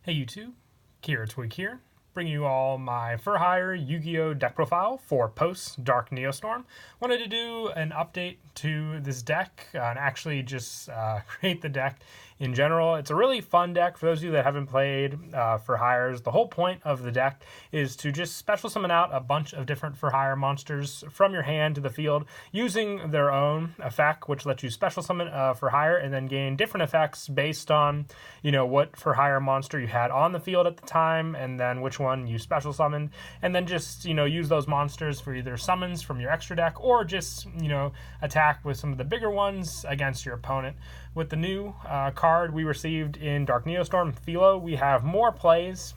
Hey YouTube, Kira Twig here, bringing you all my For Hire Yu-Gi-Oh deck profile for post-Dark Neostorm. Wanted to do an update to this deck and actually just create the deck in general. It's a really fun deck for those of you that haven't played For Hires. The whole point of the deck is to just special summon out a bunch of different For Hire monsters from your hand to the field using their own effect, which lets you special summon For Hire and then gain different effects based on, what For Hire monster you had on the field at the time and then which one you special summoned, and then just, use those monsters for either summons from your extra deck or just, attack with some of the bigger ones against your opponent. With the new card we received in Dark Neostorm, Philo, we have more plays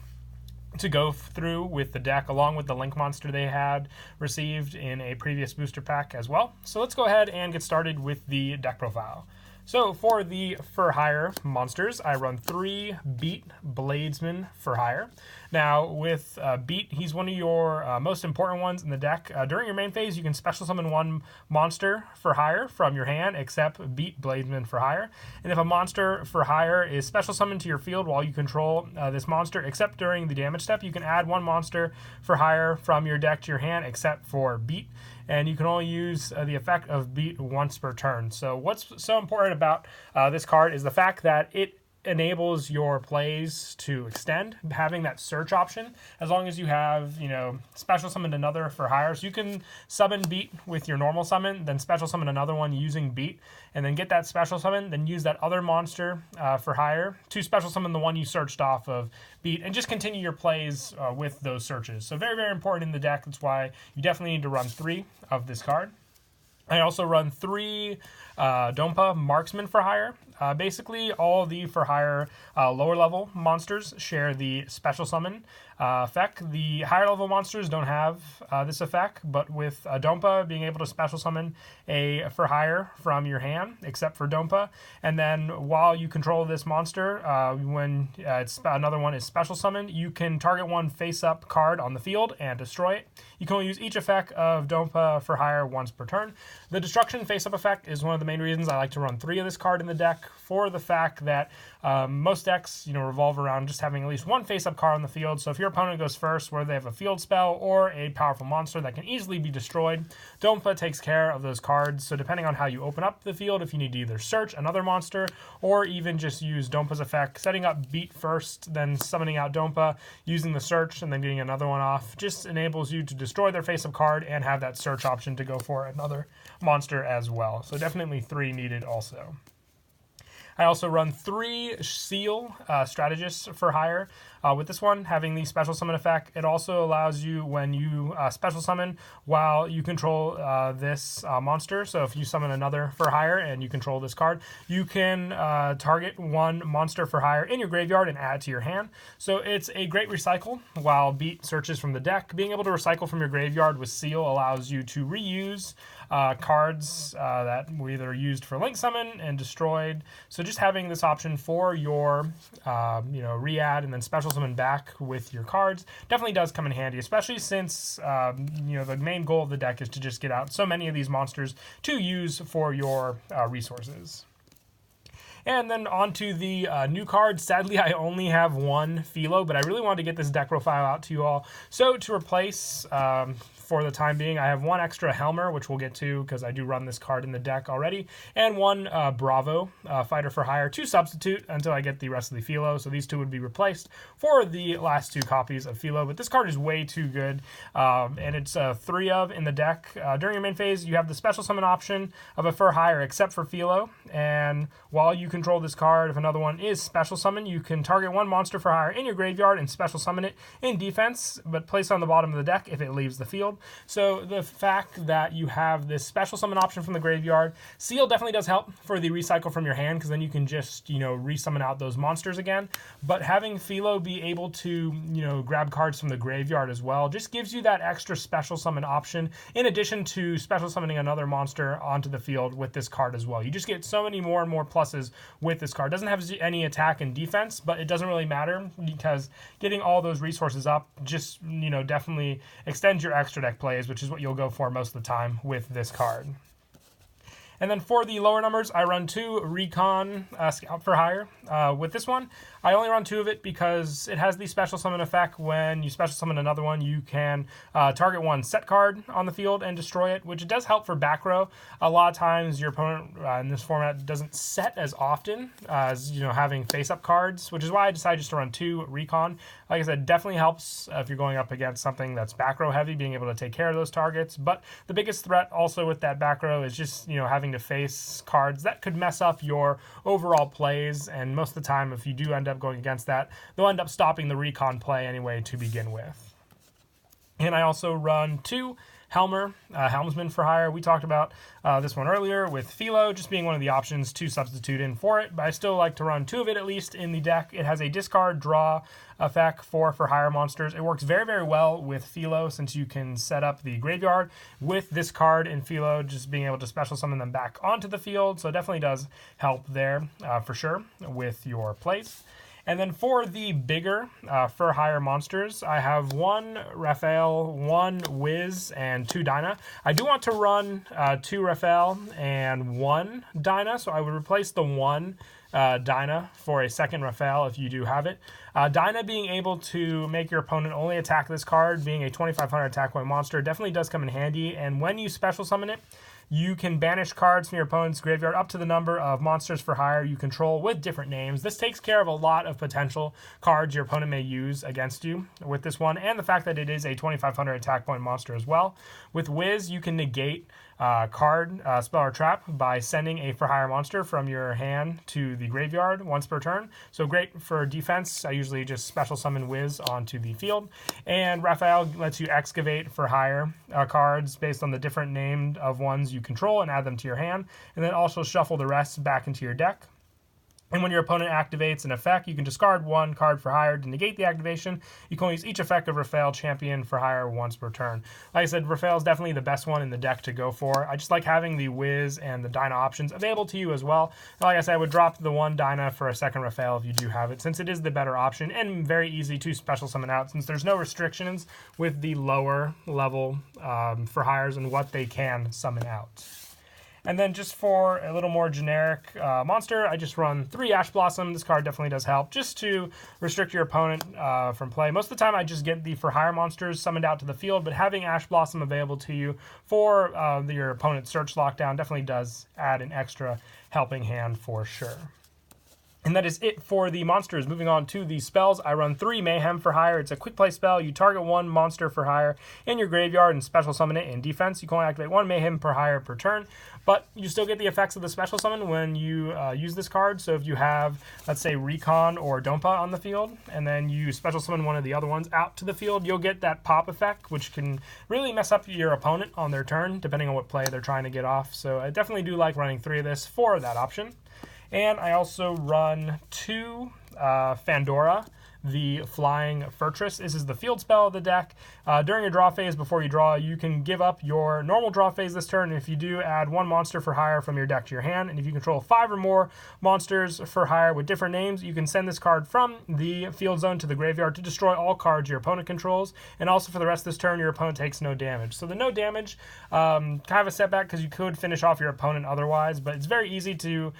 to go through with the deck along with the Link monster they had received in a previous booster pack as well. So let's go ahead and get started with the deck profile. So for the For Hire monsters, I run 3 Beat Bladesman For Hire. Now with Beat, he's one of your most important ones in the deck. During your main phase, you can special summon one monster For Hire from your hand, except Beat Bladesman For Hire. And if a monster For Hire is special summoned to your field while you control this monster, except during the damage step, you can add one monster For Hire from your deck to your hand, except for Beat. And you can only use the effect of Beat once per turn. So what's so important about this card is the fact that it enables your plays to extend, having that search option, as long as you have, special summoned another For Hire. So you can summon Beat with your normal summon, then special summon another one using Beat, and then get that special summon, then use that other monster For Hire to special summon the one you searched off of Beat, and just continue your plays with those searches. So very, very important in the deck. That's why you definitely need to run 3 of this card. I also run 3 Dompa Marksman For Hire. Basically, all the For Hire lower level monsters share the special summon effect. The higher level monsters don't have this effect, but with Dompa being able to special summon a For Hire from your hand, except for Dompa, and then while you control this monster, when another one is special summoned, you can target one face-up card on the field and destroy it. You can only use each effect of Dompa For Hire once per turn. The Destruction face-up effect is one of the main reasons I like to run 3 of this card in the deck, for the fact that most decks, revolve around just having at least one face-up card on the field. So if your opponent goes first, where they have a field spell or a powerful monster that can easily be destroyed, Dompa takes care of those cards. So depending on how you open up the field, if you need to either search another monster or even just use Dompa's effect, setting up Beat first, then summoning out Dompa, using the search, and then getting another one off, just enables you to destroy their face-up card and have that search option to go for another monster as well. So definitely 3 needed also. I also run 3 Seal Strategists For Hire. With this one, having the special summon effect, it also allows you, when you special summon while you control this monster, so if you summon another For Hire and you control this card, you can target one monster For Hire in your graveyard and add it to your hand. So it's a great recycle while Beat searches from the deck. Being able to recycle from your graveyard with Seal allows you to reuse cards that were either used for Link Summon and destroyed. So just having this option for your, re-add and then special summon back with your cards definitely does come in handy, especially since, the main goal of the deck is to just get out so many of these monsters to use for your resources. And then onto the new card. Sadly, I only have 1 Philo, but I really wanted to get this deck profile out to you all. So to replace, for the time being, I have 1 extra Helmer, which we'll get to because I do run this card in the deck already, and 1 Bravo Fighter For Hire to substitute until I get the rest of the Philo. So these 2 would be replaced for the last 2 copies of Philo. But this card is way too good, and it's 3 of in the deck. During your main phase, you have the special summon option of a For Hire except for Philo, and while you control this card, if another one is special summon, you can target one monster For Hire in your graveyard and special summon it in defense, but place it on the bottom of the deck if it leaves the field. So the fact that you have this special summon option from the graveyard, Seal definitely does help for the recycle from your hand, because then you can just, resummon out those monsters again. But having Philo be able to, grab cards from the graveyard as well just gives you that extra special summon option, in addition to special summoning another monster onto the field with this card as well. You just get so many more and more pluses with this card. It doesn't have any attack and defense, but it doesn't really matter, because getting all those resources up just, definitely extends your extra deck plays, which is what you'll go for most of the time with this card. And then for the lower numbers, I run 2 Recon Scout for Hire. With this one, I only run 2 of it because it has the special summon effect. When you special summon another one, you can target one set card on the field and destroy it, which it does help for back row. A lot of times your opponent in this format doesn't set as often as having face-up cards, which is why I decided just to run 2 Recon. Like I said, definitely helps if you're going up against something that's back row heavy, being able to take care of those targets. But the biggest threat also with that back row is just having to face cards that could mess up your overall plays, and most of the time if you do end up going against that, they'll end up stopping the Recon play anyway to begin with. And I also run 2 Helmsman for Hire. We talked about this one earlier with Philo just being one of the options to substitute in for it, but I still like to run 2 of it at least in the deck. It has a discard draw effect for hire monsters. It works very, very well with Philo since you can set up the graveyard with this card in Philo, just being able to special summon them back onto the field. So it definitely does help there for sure with your plays. And then for the bigger for hire monsters, I have 1 Raphael, 1 Wiz, and 2 Dinah. I do want to run 2 Raphael and 1 Dinah, so I would replace the 1 Dinah for a second Raphael if you do have it. Dinah being able to make your opponent only attack this card, being a 2500 attack point monster, definitely does come in handy. And when you special summon it, you can banish cards from your opponent's graveyard up to the number of monsters for hire you control with different names. This takes care of a lot of potential cards your opponent may use against you with this one, and the fact that it is a 2500 attack point monster as well. With Wiz, you can negate card, spell, or trap by sending a for hire monster from your hand to the graveyard once per turn. So great for defense. I usually just special summon Wiz onto the field. And Raphael lets you excavate for hire cards based on the different name of ones you control and add them to your hand, and then also shuffle the rest back into your deck. And when your opponent activates an effect, you can discard 1 card for hire to negate the activation. You can only use each effect of Raphael Champion for hire once per turn. Like I said, Raphael is definitely the best one in the deck to go for. I just like having the Wiz and the Dinah options available to you as well. Like I said, I would drop the 1 Dinah for a second Raphael if you do have it, since it is the better option and very easy to special summon out, since there's no restrictions with the lower level for hires and what they can summon out. And then just for a little more generic monster, I just run 3 Ash Blossom. This card definitely does help just to restrict your opponent from play. Most of the time I just get the for hire monsters summoned out to the field, but having Ash Blossom available to you for your opponent's search lockdown definitely does add an extra helping hand for sure. And that is it for the monsters. Moving on to the spells, I run 3 Mayhem for hire. It's a quick play spell. You target 1 monster for hire in your graveyard and special summon it in defense. You can only activate 1 Mayhem per hire per turn, but you still get the effects of the special summon when you use this card. So if you have, let's say, Recon or Dompa on the field, and then you special summon one of the other ones out to the field, you'll get that pop effect, which can really mess up your opponent on their turn, depending on what play they're trying to get off. So I definitely do like running 3 of this for that option. And I also run 2 Fandora, the Flying Fortress. This is the field spell of the deck. During your draw phase, before you draw, you can give up your normal draw phase this turn. And if you do, add 1 monster for hire from your deck to your hand. And if you control 5 or more monsters for hire with different names, you can send this card from the field zone to the graveyard to destroy all cards your opponent controls. And also for the rest of this turn, your opponent takes no damage. So the no damage, kind of a setback because you could finish off your opponent otherwise, but it's very easy to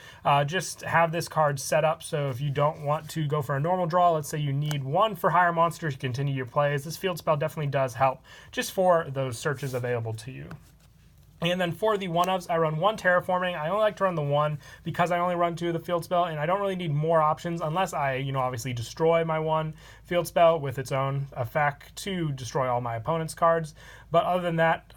just have this card set up. So if you don't want to go for a normal draw, let's say you need 1 for hire monster to continue your plays, this field spell definitely does help just for those searches available to you. And then for the 1-ofs, I run 1 Terraforming. I only like to run the 1 because I only run 2 of the field spell, and I don't really need more options unless I, obviously destroy my 1 field spell with its own effect to destroy all my opponent's cards. But other than that,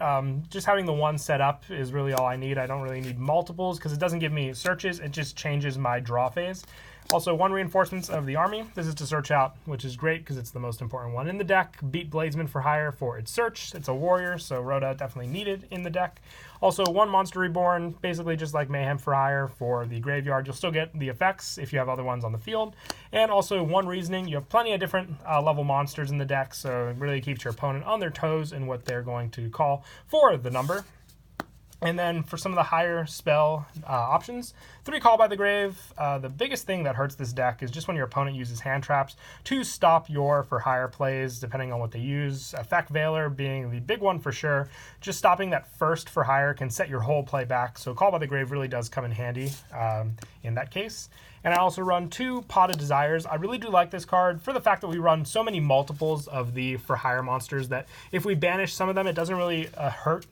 just having the 1 set up is really all I need. I don't really need multiples because it doesn't give me searches. It just changes my draw phase. Also, 1 Reinforcements of the Army. This is to search out, which is great because it's the most important one in the deck. Beat Bladesman for hire for its search. It's a warrior, so Rhoda definitely needed in the deck. Also, 1 Monster Reborn, basically just like Mayhem for hire for the graveyard. You'll still get the effects if you have other ones on the field. And also 1 Reasoning. You have plenty of different level monsters in the deck, so it really keeps your opponent on their toes in what they're going to call for the number. And then for some of the higher spell options, 3 Call by the Grave. The biggest thing that hurts this deck is just when your opponent uses hand traps to stop your for higher plays, depending on what they use. Effect Veiler being the big one for sure. Just stopping that first for higher can set your whole play back. So Call by the Grave really does come in handy in that case. And I also run 2 Pot of Desires. I really do like this card for the fact that we run so many multiples of the for hire monsters that if we banish some of them, it doesn't really hurt,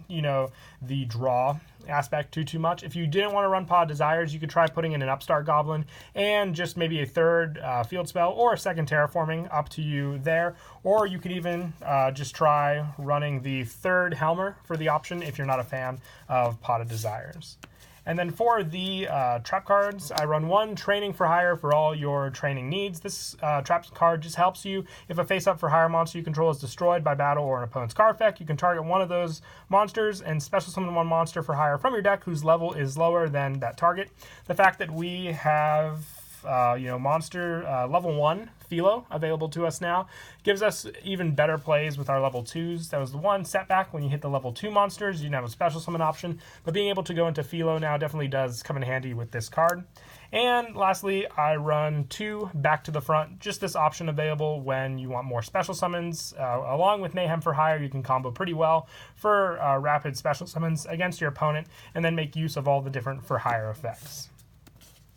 the draw aspect too much. If you didn't want to run Pot of Desires, you could try putting in an Upstart Goblin and just maybe a 3rd field spell or a 2nd Terraforming, up to you there. Or you could even just try running the 3rd Helmer for the option if you're not a fan of Pot of Desires. And then for the trap cards, I run 1 Training for Hire for all your training needs. This trap card just helps you if a face-up for hire monster you control is destroyed by battle or an opponent's card effect. You can target one of those monsters and special summon 1 monster for hire from your deck whose level is lower than that target. The fact that we have monster level 1 Philo available to us now gives us even better plays with our level 2s. That was the one setback when you hit the level 2 monsters. You didn't have a special summon option, but being able to go into Philo now definitely does come in handy with this card. And lastly, I run 2 Back to the Front. Just this option available when you want more special summons. Along with Mayhem for Hire, you can combo pretty well for rapid special summons against your opponent and then make use of all the different for hire effects.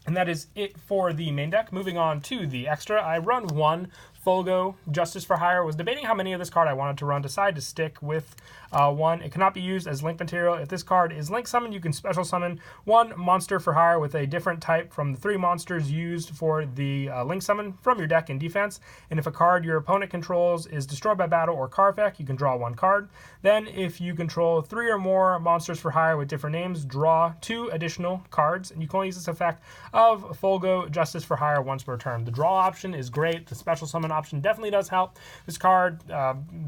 And that is it for the main deck. Moving on to the extra, I run 1 Folgo Justice for Hire. Was debating how many of this card I wanted to run. Decided to stick with 1. It cannot be used as link material. If this card is link summoned, you can special summon 1 monster for hire with a different type from the 3 monsters used for the link summon from your deck in defense. And if a card your opponent controls is destroyed by battle or card effect, you can draw 1 card. Then if you control 3 or more monsters for hire with different names, draw 2 additional cards. And you can only use this effect of Folgo Justice for Hire once per turn. The draw option is great. The special summon option definitely does help. This card,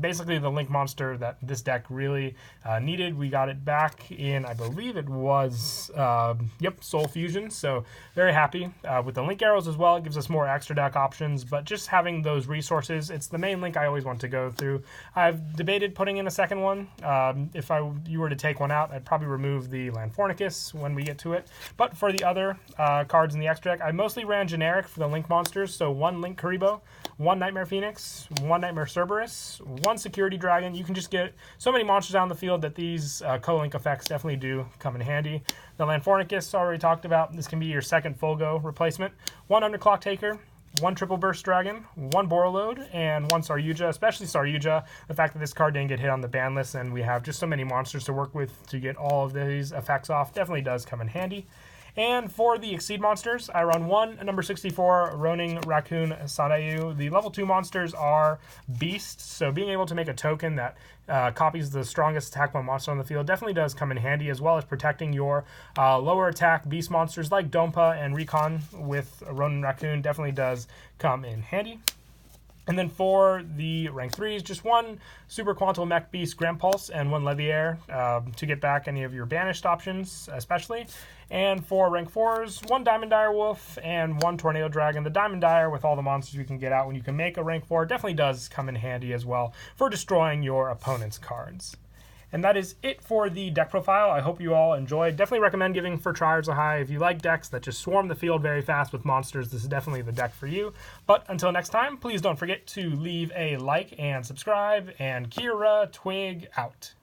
basically the link monster that this deck really needed. We got it back in, I believe it was, Soul Fusion. So very happy with the link arrows as well. It gives us more extra deck options, but just having those resources, it's the main link I always want to go through. I've debated putting in a second one. If you were to take one out, I'd probably remove the Landfornicus when we get to it. But for the other cards in the extra deck, I mostly ran generic for the link monsters. So 1 Link Karibo, 1 Nightmare Phoenix, 1 Nightmare Cerberus, 1 Security Dragon. You can just get so many monsters on the field that these co-link effects definitely do come in handy. The Landfornicus already talked about. This can be your 2nd Folgo replacement. 1 Underclock Taker, 1 Triple Burst Dragon, 1 Borreload, and 1 Saryuja, especially Saryuja. The fact that this card didn't get hit on the ban list and we have just so many monsters to work with to get all of these effects off definitely does come in handy. And for the Exceed monsters, I run 1 number 64 Ronin Raccoon Sadayu. The level 2 monsters are beasts, so being able to make a token that copies the strongest attack one monster on the field definitely does come in handy, as well as protecting your lower attack beast monsters like Dompa and Recon with Ronin Raccoon definitely does come in handy. And then for the rank 3s, just 1 Super Quantum Mech Beast Grand Pulse and 1 Leviair to get back any of your banished options, especially. And for rank 4s, 1 Diamond Dire Wolf and 1 Tornado Dragon. The Diamond Dire, with all the monsters you can get out when you can make a rank 4, definitely does come in handy as well for destroying your opponent's cards. And that is it for the deck profile. I hope you all enjoyed. Definitely recommend giving For Triers a high. If you like decks that just swarm the field very fast with monsters, this is definitely the deck for you. But until next time, please don't forget to leave a like and subscribe. And Kira Twig out.